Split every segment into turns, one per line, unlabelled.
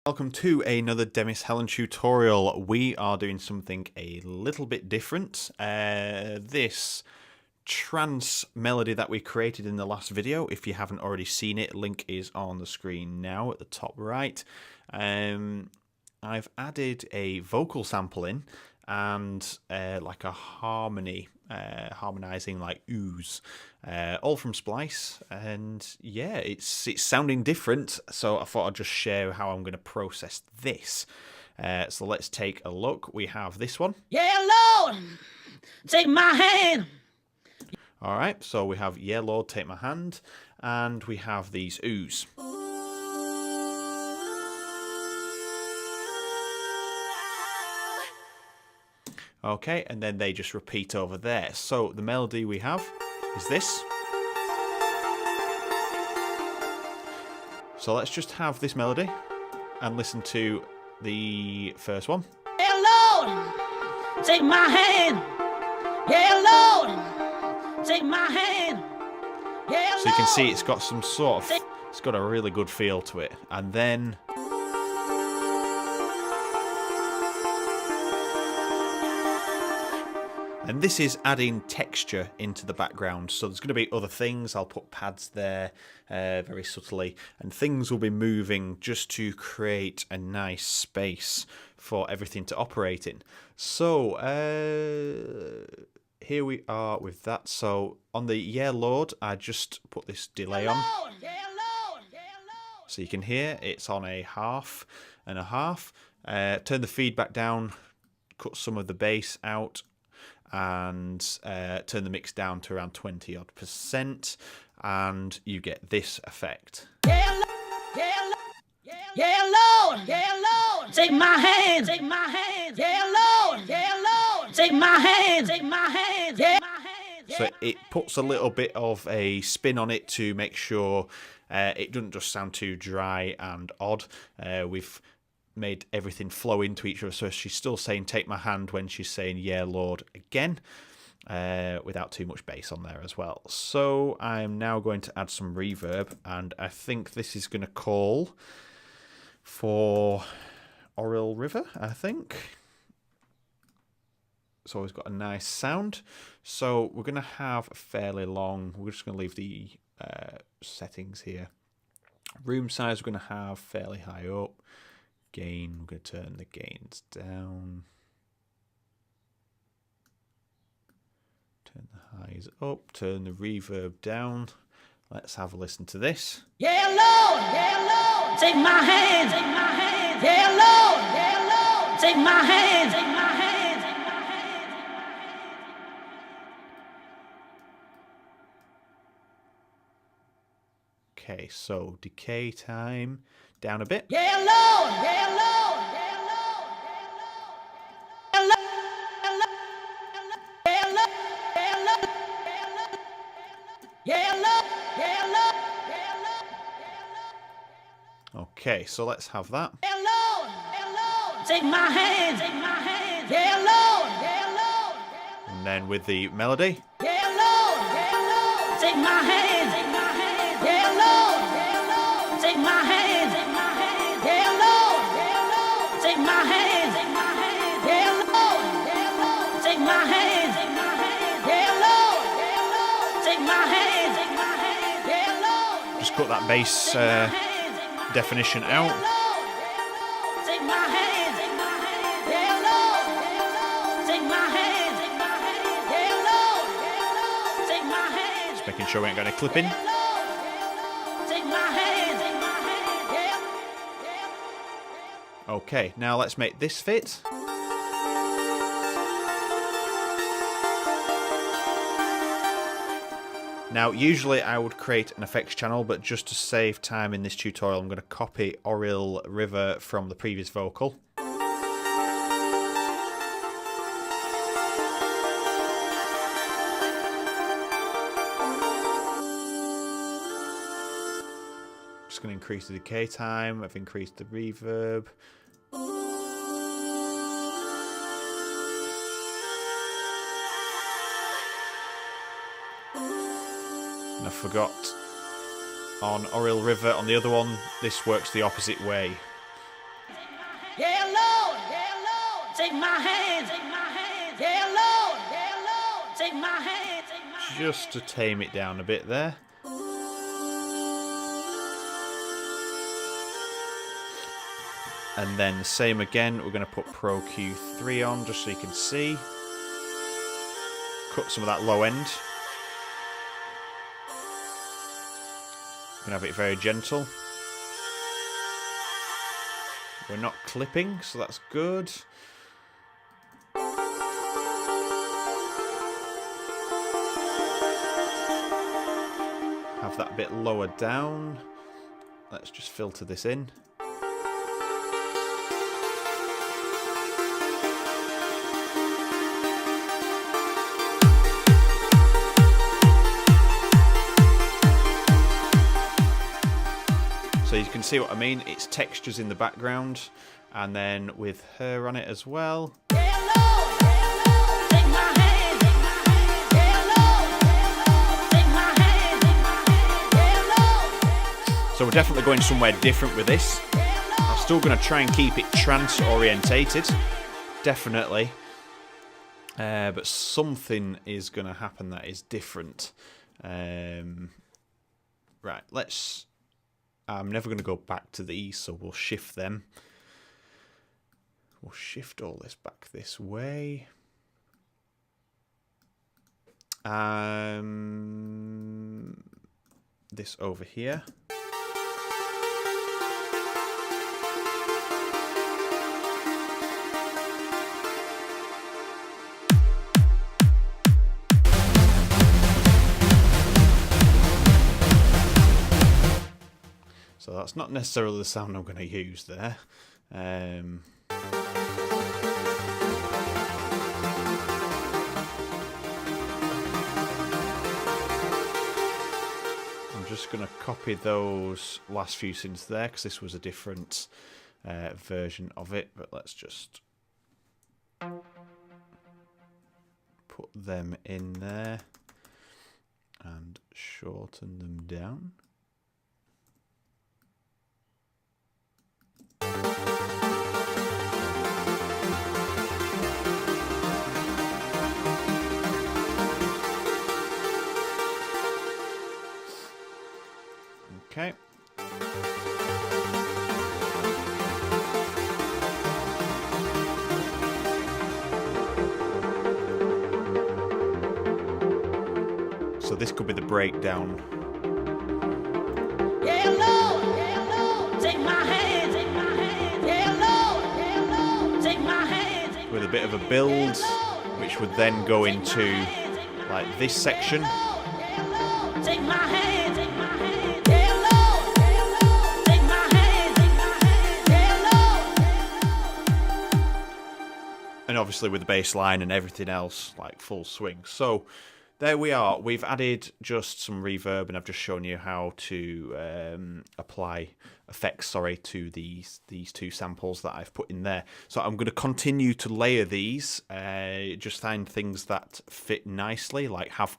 Welcome to another Demis Hellen tutorial. We are doing something a little bit different. This trance melody that we created in the last video, if you haven't already seen it, link is on the screen now at the top right. I've added a vocal sample in and like a harmony, harmonizing like ooze, all from Splice, and yeah, it's sounding different, so I thought I'd just share how I'm going to process this. So let's take a look. We have this one.
Yeah, Lord, take my hand.
All right, so we have Yeah, Lord, Take My Hand, and we have these ooze. Okay, and then they just repeat over there. So the melody we have is this. So let's just have this melody and listen to the first one.
Yeah, Lord, take my hand. Yeah, Lord, take my hand. Yeah, Lord.
So you can see it's got some sort of, it's got a really good feel to it. And then this is adding texture into the background. So there's going to be other things. I'll put pads there very subtly. And things will be moving just to create a nice space for everything to operate in. So here we are with that. So on the Yeah, Lord, I just put this delay on.
Yeah, Lord, yeah, Lord.
So you can hear it's on a half and a half. Turn the feedback down, cut some of the bass out, and turn the mix down to around 20% and you get this effect.
Yeah, Lord, yeah, Lord, yeah, Lord, take my hand, take my hand. Yeah, Lord, take my hand, take my hand, yeah, my hand.
So it puts a little bit of a spin on it to make sure it doesn't just sound too dry and odd. We've made everything flow into each other, so she's still saying take my hand when she's saying Yeah, Lord again, without too much bass on there as well. So I'm now going to add some reverb, and I think this is going to call for Oriel River, I think. It's always got a nice sound. So we're going to have a fairly long, we're just going to leave the settings here. Room size we're going to have fairly high up. Gain, we're going to turn the gains down. Turn the highs up, turn the reverb down. Let's have a listen to this.
Yeah, Lord, take my hand, take my hand. Yeah, Lord, take my hand, take my hand, take my hand.
Okay, so decay time down a bit.
Yeah, Lord, yeah, Lord, yeah, Lord, yeah, Lord, yeah, Lord, yeah, Lord, yeah, Lord, yeah, Lord, yeah, Lord.
Okay, so let's have that.
Yeah, Lord, take my hand, yeah, Lord,
And then with the melody.
yeah, Lord, take my hand, yeah, Lord, take my hand, yeah, Lord, take my hand, yeah, Lord, take my hand, yeah, Lord, take my hand, yeah, Lord.
Just cut that bass definition out.
Take my hand, yeah, Lord, take my hand, yeah, Lord, take my hand.
Just making sure we ain't got any clipping.
Take my hand, yeah.
Okay, now let's make this fit. Now, usually I would create an effects channel, but just to save time in this tutorial, I'm going to copy Oriel River from the previous vocal. Just going to increase the decay time. I've increased the reverb. And I forgot on Oriel River, on the other one, this works the opposite way.
take my hand, yeah, Lord, take my hand,
just to tame it down a bit there. And then same again, we're going to put Pro Q3 on just so you can see. Cut some of that low end. We're going to have it very gentle. We're not clipping, so that's good. Have that a bit lower down. Let's just filter this in. So you can see what I mean, it's textures in the background, and then with her on it as well. So we're definitely going somewhere different with this. I'm still going to try and keep it trance orientated, definitely. But something is going to happen that is different. Right, let's... I'm never going to go back to these, so we'll shift them. We'll shift all this back this way. This over here. So that's not necessarily the sound I'm going to use there. I'm just going to copy those last few synths there because this was a different version of it. But let's just put them in there and shorten them down. Okay. So this could be the breakdown.
yeah, Lord, take my hand, yeah, Lord, take my hand,
With a bit of a build, which would then go into like this section.
take my hand.
And obviously with the bass line and everything else, like full swing. So there we are. We've added just some reverb, and I've just shown you how to apply effects, to these two samples that I've put in there. So I'm going to continue to layer these, just find things that fit nicely, like have,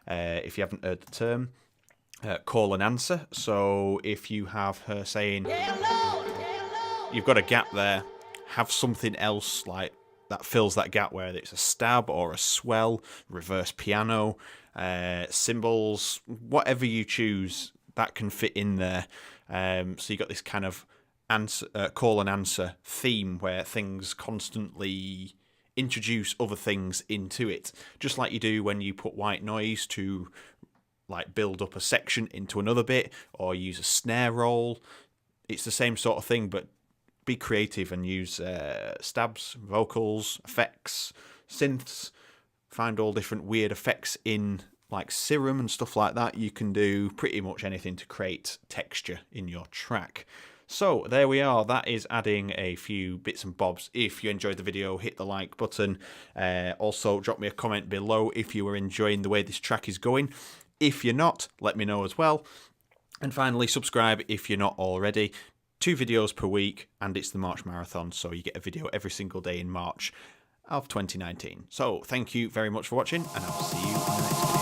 if you haven't heard the term, call and answer. So if you have her saying, you've got a gap there, have something else like that fills that gap, whether it's a stab or a swell, reverse piano, cymbals, whatever you choose, that can fit in there. So you got this kind of answer, call and answer theme where things constantly introduce other things into it, just like you do when you put white noise to like build up a section into another bit, or use a snare roll. It's the same sort of thing, but be creative and use stabs, vocals, effects, synths. Find all different weird effects in like Serum and stuff like that. You can do pretty much anything to create texture in your track. So there we are. That is adding a few bits and bobs. If you enjoyed the video, hit the like button. Also, drop me a comment below if you are enjoying the way this track is going. If you're not, let me know as well. And finally, subscribe if you're not already. 2 videos per week, and it's the March Marathon, so you get a video every single day in March of 2019. So thank you very much for watching, and I'll see you in the next video.